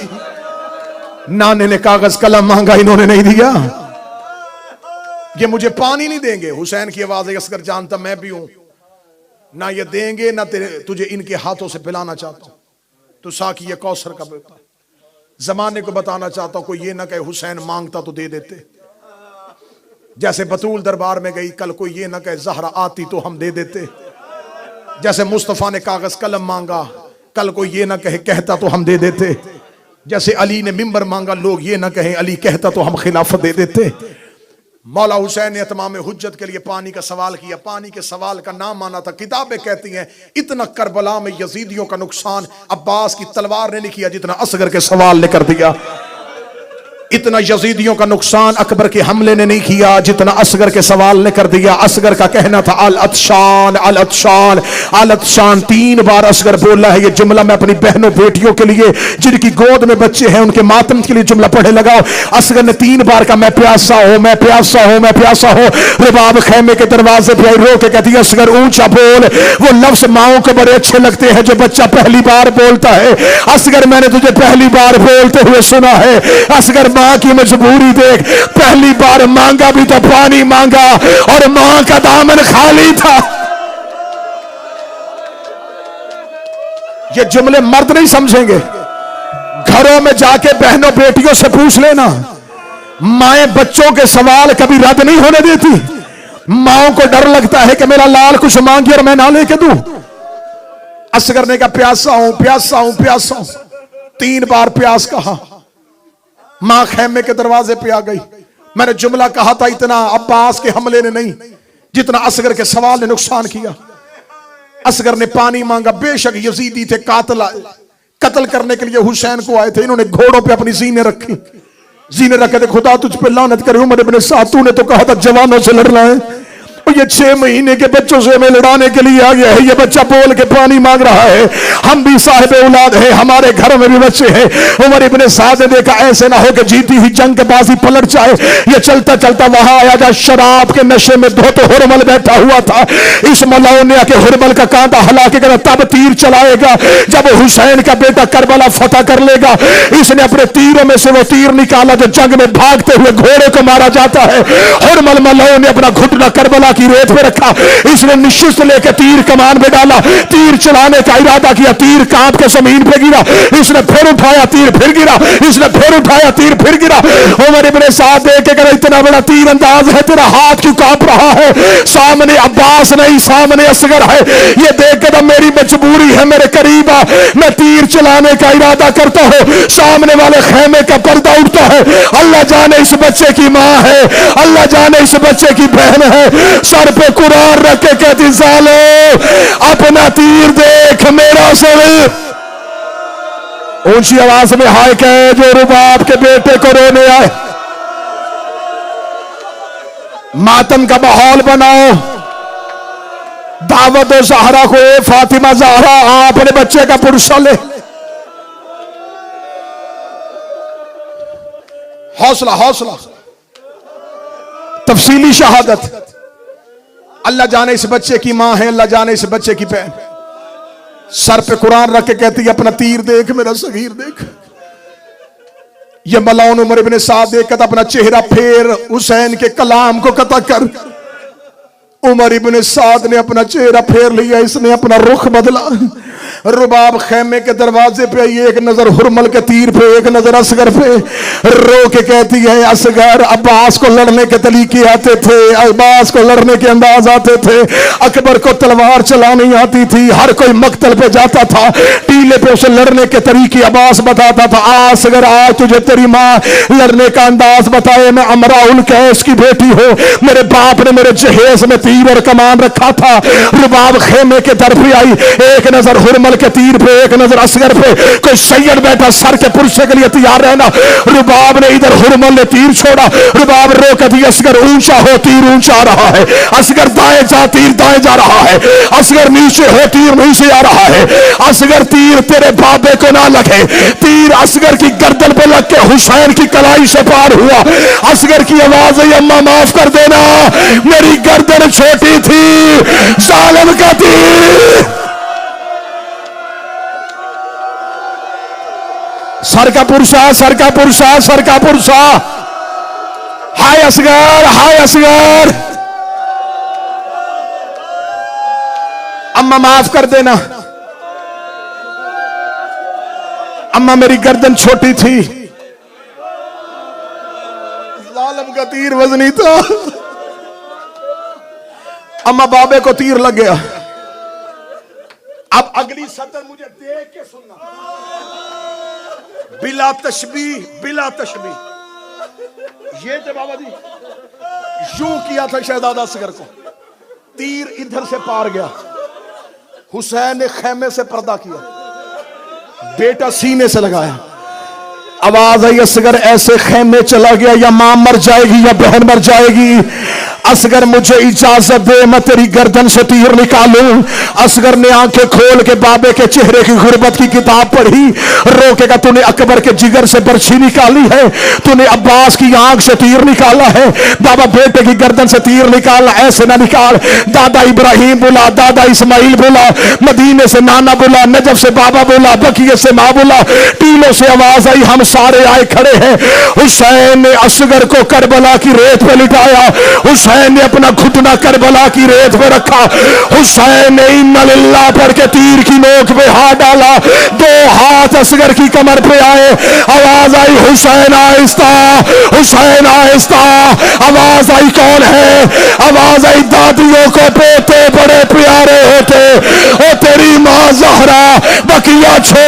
S1: नाने ने कागज कलम मांगा, इन्होंने नहीं दिया। ये मुझे पानी नहीं देंगे। हुसैन की आवाज है, असगर जानता मैं भी हूं, ना ये देंगे ना तुझे इनके हाथों से पिलाना चाहता हूं। तो साकी ये कौसर का बेटा, जमाने को बताना चाहता हूं, कोई ये ना कहे हुसैन मांगता तो दे देते। जैसे बतूल दरबार में गई, कल कोई ये ना कहे जहरा आती तो हम दे देते। जैसे मुस्तफा ने कागज कलम मांगा, कल कोई ये ना कहे कहता तो हम दे देते। जैसे अली ने मिंबर मांगा, लोग ये ना कहें अली कहता तो हम खिलाफत दे देते। मौला हुसैन ने इत्माम हुज्जत के लिए पानी का सवाल किया, पानी के सवाल का नाम माना था। किताबें कहती हैं इतना करबला में यजीदियों का नुकसान अब्बास की तलवार ने नहीं किया जितना असगर के सवाल ने कर दिया। इतना यजीदियों का नुकसान अकबर के हमले ने नहीं किया जितना असगर के सवाल ने कर दिया। असगर का कहना था अल अतशान अल अतशान अल अतशान, 3 बार असगर बोला है। ये जुमला मैं अपनी बहनों बेटियों के लिए जिनकी गोद में बच्चे हैं उनके मातम के लिए जुमला पढ़े लगाओ। असगर ने 3 बार कहा मैं प्यासा हूं, मैं प्यासा हूं, मैं प्यासा हूं। रुबाब खेमे के दरवाजे पे रो के कहती है असगर ऊंचा बोल। वो लफ्ज माओ को बड़े अच्छे लगते हैं जो बच्चा पहली बार बोलता है। असगर मैंने तुझे पहली बार बोलते हुए सुना है। असगर मां की मजबूरी देख, पहली बार मांगा भी तो पानी मांगा और मां का दामन खाली था। ये जुमले मर्द नहीं समझेंगे। घरों में जाके बहनों बेटियों से पूछ लेना, माएं बच्चों के सवाल कभी रद्द नहीं होने देती। माओं को डर लगता है कि मेरा लाल कुछ मांगे और मैं ना लेके दूं। असगर ने कहा प्यासा हूं, प्यासा हूं, प्यासा हूं। 3 बार प्यास कहा। मां खेमे के दरवाजे पे आ गई। मैंने जुमला कहा था इतना अब्बास के हमले ने नहीं जितना असगर के सवाल ने नुकसान किया। असगर ने पानी मांगा। बेशक यजीदी थे, कातिल आए, कत्ल करने के लिए हुसैन को आए थे। इन्होंने घोड़ों पे अपनी जीने रखी, जीने रखे थे। खुदा तुझ पे लानत करे उमर इब्ने साद, तूने तो कहा था जवानों से लड़ना है, ये 6 महीने के बच्चों से हमें लड़ाने के लिए आ गया है। ये बच्चा बोल के पानी मांग रहा है। हम भी साहिब औलाद है, हमारे घर में भी बच्चे हैं। उमर इब्ने साद ने देखा ऐसे ना हो कि जीती हुई जंग के बाजी पलट जाए। ये चलता चलता वहां आया जहां शराब के नशे में धोत हुरमल बैठा हुआ था। इस मलाओ ने आके हुरमल का कांटा हला के कहना तब तीर चलाएगा जब हुसैन का बेटा करबला फतह कर लेगा। इसने अपने तीरों में से वो तीर निकाला जो जंग में भागते हुए घोड़े को मारा जाता है। हुरमल मलाओ ने अपना घुटना करबला की रेत पे रखा। इसने निश्चित लेकर तीर कमान में डाला, तीर चलाने का इरादा किया। तीर कांप के जमीन पे गिरा। इसने फिर उठाया, तीर फिर गिरा। इसने फिर उठाया, तीर फिर गिरा। उमर इब्ने साद देख के कहा इतना बड़ा तीर अंदाज है, तेरा हाथ क्यों कांप रहा है? सामने अब्बास नहीं, सामने असगर है। ये देख के तो मेरी मजबूरी है, मेरे करीब आ। मैं तीर चलाने का इरादा करता हूं, सामने वाले खेमे का पर्दा उठता है। अल्लाह जाने इस बच्चे की मां है, अल्लाह जाने इस बच्चे की बहन है। सर पे कुरान रख के कहती सालो अपना तीर देख मेरा सर। ऊंची आवाज में हाय कहे जो रुबाब के बेटे को रोने आए। मातम का माहौल बनाओ, दावत दो ज़हरा को। ए फातिमा ज़हरा अपने बच्चे का पुरुषा ले। हौसला हौसला, तफसीली शहादत। अल्लाह जाने इस बच्चे की मां है, अल्लाह जाने इस बच्चे की बहन। सर पे कुरान रख के कहती है अपना तीर देख मेरा सगीर देख। ये मलाउन उमर इब्ने साद देख अपना चेहरा फेर हुसैन के कलाम को कता कर। उमर इब्ने साद ने अपना चेहरा फेर लिया, इसने अपना रुख बदला। रुबाब खेमे के दरवाजे पे आई, एक नजर हुरमल के तीर पे, एक नजर असगर पे। रो के कहती है असगर अब्बास को लड़ने के तरीके आते थे, अब्बास को लड़ने के अंदाज आते थे। अकबर को तलवार चलानी आती थी, हर कोई मकतल पे जाता था, टीले पे उसे लड़ने के तरीके अब्बास बताता था। असगर आज तुझे तेरी माँ लड़ने का अंदाज बताए। मैं अमराउल कैस की बेटी हो, मेरे बाप ने मेरे जहेज में तीर और कमान रखा था। रुबाब खेमे के दर पे आई, एक नजर हुरमल के तीर पे, एक नजर असगर पे। कोई सैयद बैठा सर के पुरसे के लिए तैयार रहना। रुबाब ने इधर हुरमल ने तीर छोड़ा। रुबाब रो के दी असगर ऊंचा हो, तीर ऊंचा आ रहा है। असगर दाएं जा, तीर दाएं जा रहा है। असगर नीचे हो, तीर नीचे आ रहा है। असगर तीर तेरे बाबे को ना लगे, तीर असगर की गर्दन पे लग के हुसैन की कलाई से पार हुआ। असगर की आवाज है अम्मा माफ कर देना, मेरी गर्दन छोटी थी, जालिम का तीर। सर का पुरुषा, सर का पुरुषा, सर का पुरुषा। हाय असगर, हाय असगर। अम्मा माफ कर देना, अम्मा मेरी गर्दन छोटी थी, जालिम का तीर वजनी था। अम्मा बाबे को तीर लग गया। अब अगली सतर मुझे देख के सुनना, बिला तशबीह, बिला तशबीह। ये जो बाबा जी यूं किया था शहजादा असगर को, तीर इधर से पार गया, हुसैन ने खेमे से पर्दा किया, बेटा सीने से लगाया। आवाज आई असगर ऐसे खेमे चला गया, या मां मर जाएगी या बहन मर जाएगी। असगर मुझे इजाजत दे, मैं तेरी गर्दन से तीर निकालूं। असगर ने आंखें खोल के बाबे के चेहरे की गुर्बत की किताब पढ़ी। रोकेगा, तूने अकबर के जिगर से बर्छी निकाली है, तूने अब्बास की आंख से तीर निकाला है। बाबा बेटे की गर्दन से तीर निकालना, ऐसे ना निकाल। दादा इब्राहिम बोला, दादा इस्माइल बोला, मदीने से नाना बोला, नजफ से बाबा बोला, बकिये से माँ बोला, टीलों से आवाज आई, हम सारे आए खड़े हैं। हुसैन ने असगर को करबला की रेत पे लिटाया, हुसैन ने अपना घुटना करबला की रेत पे रखा। हुसैन ने इन्ना लिल्लाह पढ़ के तीर की नोक पे हाथ डाला, दो हाथ असगर की कमर पे आए। आवाज आई हुसैन आहिस्ता, हुसैन आहिस्ता। आवाज आई कौन है? आवाज आई दादियों को पोते बड़े प्यारे होते, ओ तेरी मां ज़हरा बकिया छो।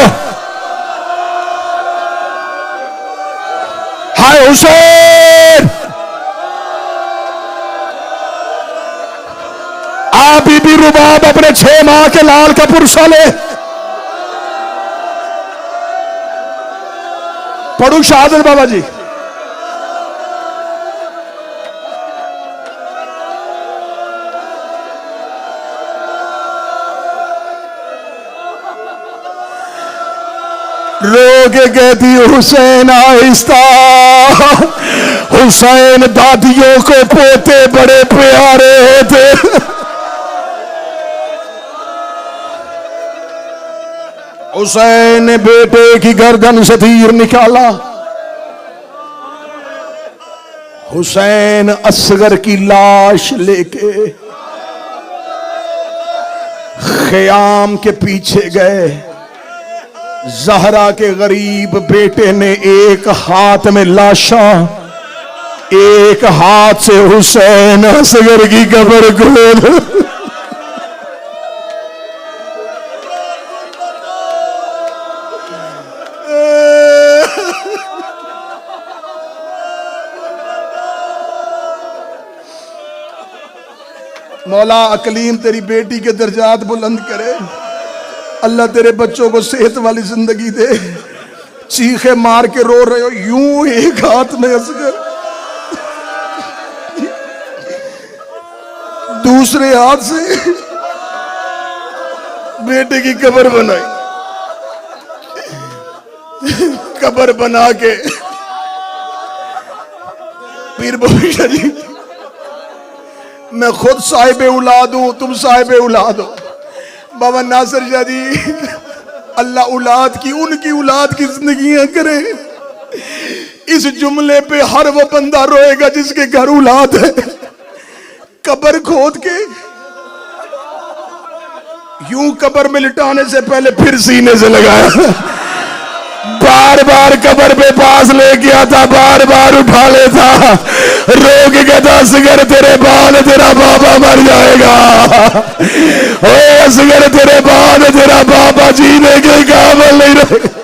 S1: हाय हुसैन, आप बीबी रुबाब अपने 6 माह के लाल का पुरुषा ले। पढ़ू शहादत बाबा जी। रोके कहती हुसैन आहिस्ता, हुसैन दादियों को पोते बड़े प्यारे होते। हुसैन ने बेटे की गर्दन से तीर निकाला। हुसैन असगर की लाश लेके ख़याम के पीछे गए। ज़हरा के गरीब बेटे ने एक हाथ में लाशा, एक हाथ से हुसैन असगर की कब्र खोल। मौला अकलीम तेरी बेटी के दर्जात बुलंद करे, अल्लाह तेरे बच्चों को सेहत वाली जिंदगी दे। चीखे मार के रो रहे हो, यूं एक हाथ में असगर, दूसरे हाथ से बेटे की कब्र बनाई। कब्र बना के पीर बाबा जी, मैं खुद साहिब औलाद हूं, तुम साहिब औलाद हो। बाबा नासिर शाह जी, अल्लाह औलाद की, उनकी औलाद की जिंदगियां करे। इस जुमले पे हर वो बंदा रोएगा जिसके घर औलाद है। कब्र खोद के यूं कब्र में लिटाने से पहले फिर सीने से लगाया, बार बार कब्र पे पास लेके आता, बार बार उठा लेता, रो के कहता असगर तेरे बाद तेरा बाबा मर जाएगा, ओ असगर तेरे बाद तेरा बाबा जीने के काबिल नहीं रहेगा।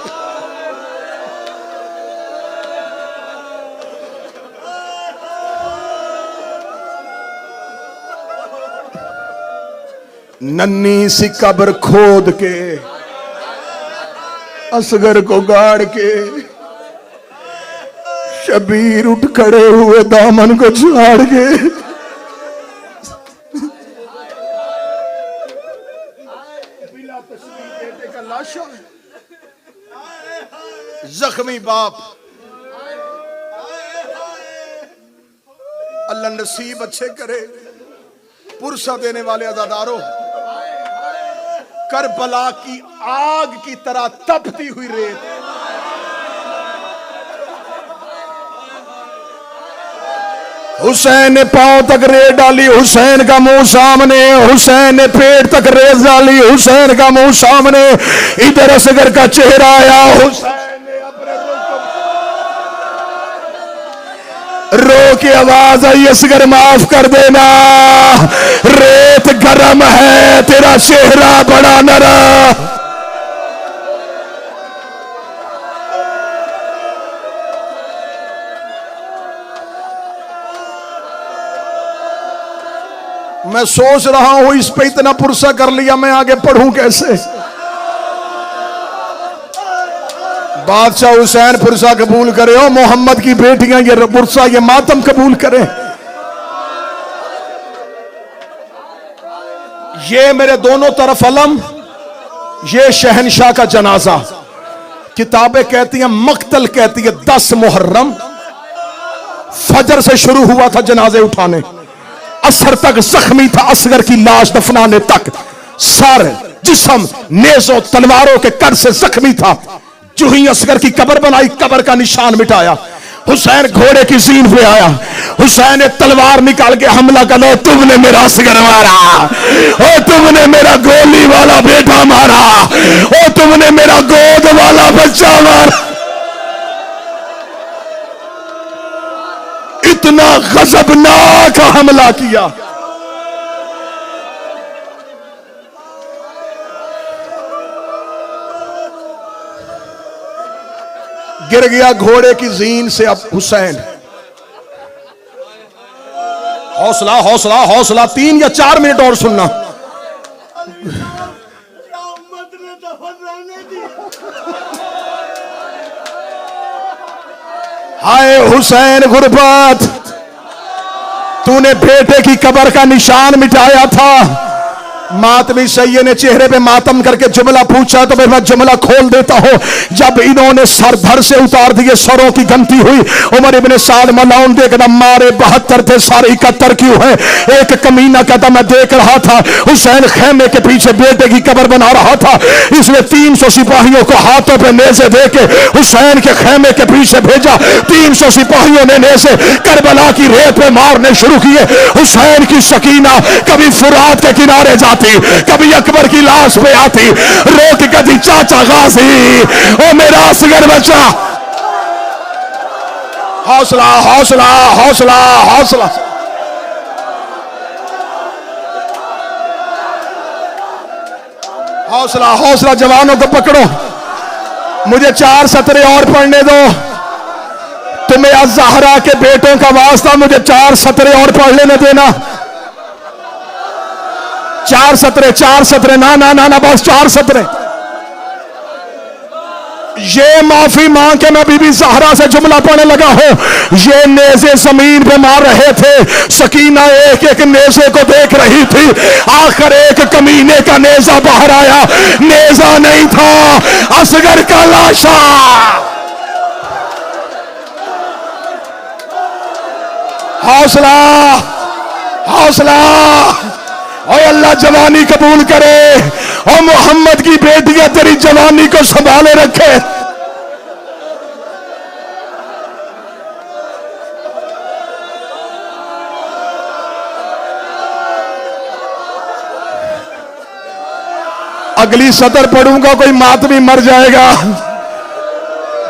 S1: नन्ही सी कब्र खोद के असगर को गाड़ के शबीर उठ खड़े हुए दामन को झाड़ के बिला तस्वीर बेटे का लाशा, जख्मी बाप। अल्लाह नसीब अच्छे करे। पुरसा देने वाले अज़ादारों, करबला की आग की तरह तपती हुई रेत, हुसैन ने पांव तक रेत डाली, हुसैन का मुंह सामने, हुसैन ने पेट तक रेत डाली, हुसैन का मुंह सामने, इधर असगर का चेहरा आया, हुसैन ने अपने रो की आवाज आई, असगर माफ कर देना, रेत गरम है, तेरा चेहरा बड़ा नरम। मैं सोच रहा हूं इस पे इतना पुरसा कर लिया, मैं आगे पढ़ूं कैसे। बादशाह हुसैन पुरसा कबूल करे, ओ मोहम्मद की बेटियां ये पुरसा ये मातम कबूल करें। ये मेरे दोनों तरफ अलम, ये शहनशाह का जनाजा। किताबें कहती हैं, मक्तल कहती है 10 मुहर्रम, फजर से शुरू हुआ था जनाजे उठाने, असर तक जख्मी था असगर की लाश दफनाने तक, सर जिस्म नेज़ों तलवारों के कर से जख्मी था। जो ही असगर की कब्र बनाई, कब्र का निशान मिटाया, हुसैन घोड़े की जीन पे आया, हुसैन ने तलवार निकाल के हमला कर लो, तुमने मेरा असगर मारा, ओ तुमने मेरा गोली वाला बेटा मारा, ओ तुमने मेरा गोद वाला बच्चा मारा। इतना गजबनाक हमला किया। गिर गया घोड़े की जीन से। अब हुसैन, हौसला हौसला हौसला, 3 या 4 मिनट और सुनना। हाय हुसैन गुरबत, तूने बेटे की कब्र का निशान मिटाया था। मातमी सैयद ने चेहरे पे मातम करके जुमला पूछा, तो मैं जुमला खोल देता हूं। जब इन्होंने सर धर से उतार दिए, सरों की गंती हुई, उमर इब्ने साद मलाउन देखना, मारे 72 थे, सारे 71 क्यों है। एक कमीना कहता मैं देख रहा था, हुसैन खेमे के पीछे बेटे की कब्र बना रहा था, इसने 300 सिपाहियों को हाथों पे नेज़े देके हुसैन के खेमे के पीछे भेजा। 300 सिपाहियों ने नेज़े करबला की रेत पे मारने शुरू किए। हुसैन की सकीना कभी फुरात के किनारे जाती, कभी अकबर की लाश पे आती, रोक कहती चाचा गाजी, ओ मेरा असगर बच्चा। हौसला हौसला हौसला हौसला। हौसला हौसला, जवानों को पकड़ो। मुझे 4 सतरे और पढ़ने दो। तुम्हें अज़हरा के बेटों का वास्ता, मुझे 4 सतरे और पढ़ लेने देना। 4 सतरे, 4 सतरे, ना ना ना ना, बस 4 सतरे। ये माफी मांग के मैं बीबी ज़हरा से जुमला पढ़ने लगा हूं। ये नेज़े जमीन पे मार रहे थे, सकीना एक एक नेज़े को देख रही थी। आखिर एक कमीने का नेज़ा बाहर आया, नेज़ा नहीं था, असगर का लाशा। हौसला हौसला। और अल्लाह जवानी कबूल करे, और मोहम्मद की बेटियां तेरी जवानी को संभाले रखे। अगली सतर पढ़ूंगा, कोई मातमी मर जाएगा।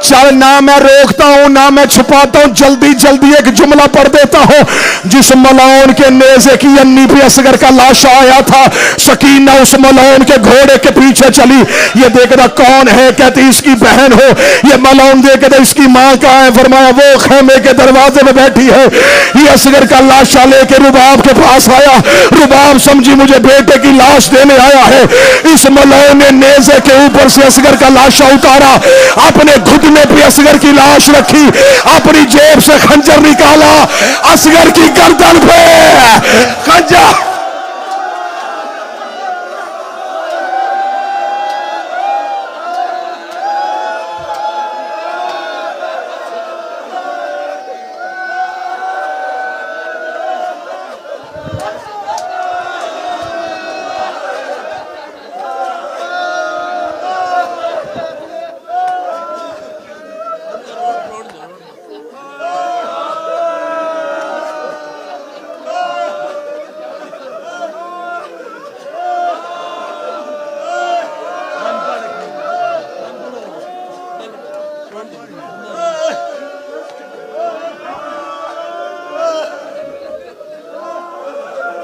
S1: चल, ना मैं रोकता हूं ना मैं छुपाता हूं, जल्दी जल्दी एक जुमला पढ़ देता हूं। जिस मलाउन के नेज़े की अन्नी पे असगर का लाशा आया था, सकीना उस मलाउन के घोड़े के पीछे चली। ये देखना कौन है, कहती इसकी बहन हो। ये मलाउन देखता इसकी मां कहां है, फरमाया वो खेमे के दरवाजे में बैठी है। ये असगर का लाशा लेके रुबाब के पास आया। रुबाब समझी मुझे बेटे की लाश देने आया है। इस मलाउन ने नेज़े के ऊपर से असगर का लाशा उतारा, अपने घुटने पे असगर की लाश रखी, अपनी जेब से खंजर निकाला, असगर की गर्दन पे खंजर।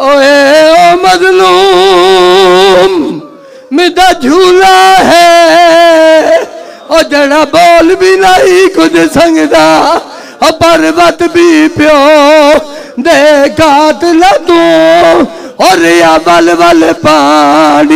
S2: ओए ओ मजलूम मेरा झूला है ओ जड़ा बोल भी नहीं कुछ संगदा ओ पर्वत भी प्यो दे काट ला तू और या बल बल पानी